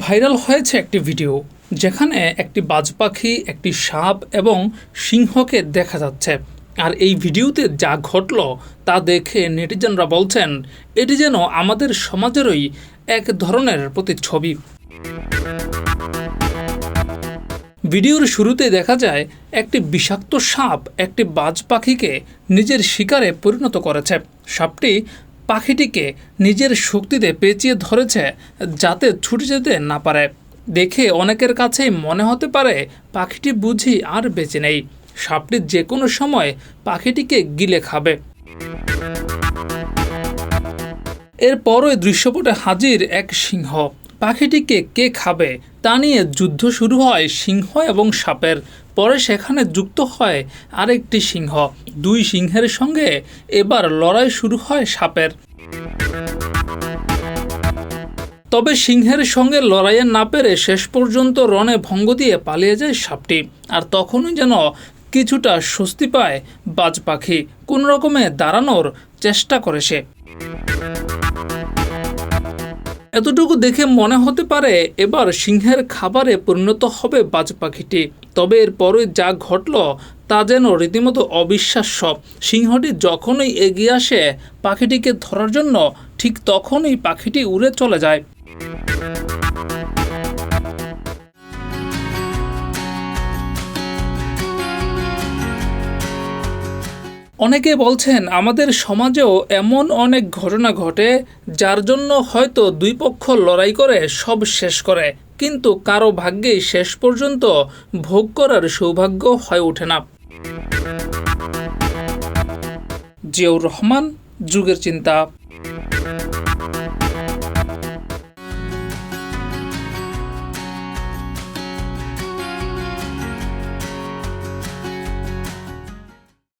Viral হয়েছে একটি video যেখানে একটি বাজ পাখি, একটি সাপ এবং সিংহকে দেখা যাচ্ছে। আর এই ভিডিওতে যা ঘটল তা দেখে নেটিজেনরা বলছেন এটি যেন আমাদের সমাজেরই এক ধরনের প্রতিচ্ছবি। ভিডিওর শুরুতে দেখা যায় একটি বিষাক্ত সাপ একটি বাজ পাখিকে নিজের শিকারে পরিণত করেছে। সাপটি পাখিটিকে নিজের শক্তিতে পেঁচিয়ে ধরেছে যাতে ছুটে যেতে না পারে। দেখে অনেকের কাছেই মনে হতে পারে পাখিটি বুঝি আর বেঁচে নেই, সাপটি যে কোনো সময় পাখিটিকে গিলে খাবে। এরপরই দৃশ্যপটে হাজির এক সিংহ। পাখিটিকে কে খাবে তা নিয়ে যুদ্ধ শুরু হয় সিংহ এবং সাপের। পরে সেখানে যুক্ত হয় আরেকটি সিংহ। দুই সিংহের সঙ্গে এবার লড়াই শুরু হয় সাপের। তবে সিংহের সঙ্গে লড়াইয়ে না পেরে শেষ পর্যন্ত রণে ভঙ্গ দিয়ে পালিয়ে যায় সাপটি। আর তখনই যেন কিছুটা স্বস্তি পায় বাজ পাখি। কোন রকমে দাঁড়ানোর চেষ্টা করে সে। এতটুকু দেখে মনে হতে পারে এবার সিংহের খাবারে পরিণত হবে বাজ পাখিটি। তবে এরপরই যা ঘটল তা যেন রীতিমতো অবিশ্বাস্য। সিংহটি যখনই এগিয়ে আসে পাখিটিকে ধরার জন্য, ঠিক তখনই পাখিটি উড়ে চলে যায়। অনেকে বলছেন আমাদের সমাজেও এমন অনেক ঘটনা ঘটে যার জন্য হয়তো দুই পক্ষ লড়াই করে সব শেষ করে, কিন্তু কারো ভাগ্যেই শেষ পর্যন্ত ভোগ করার সৌভাগ্য হয়ে ওঠে না। জিয়াউর রহমান, যুগের চিন্তা।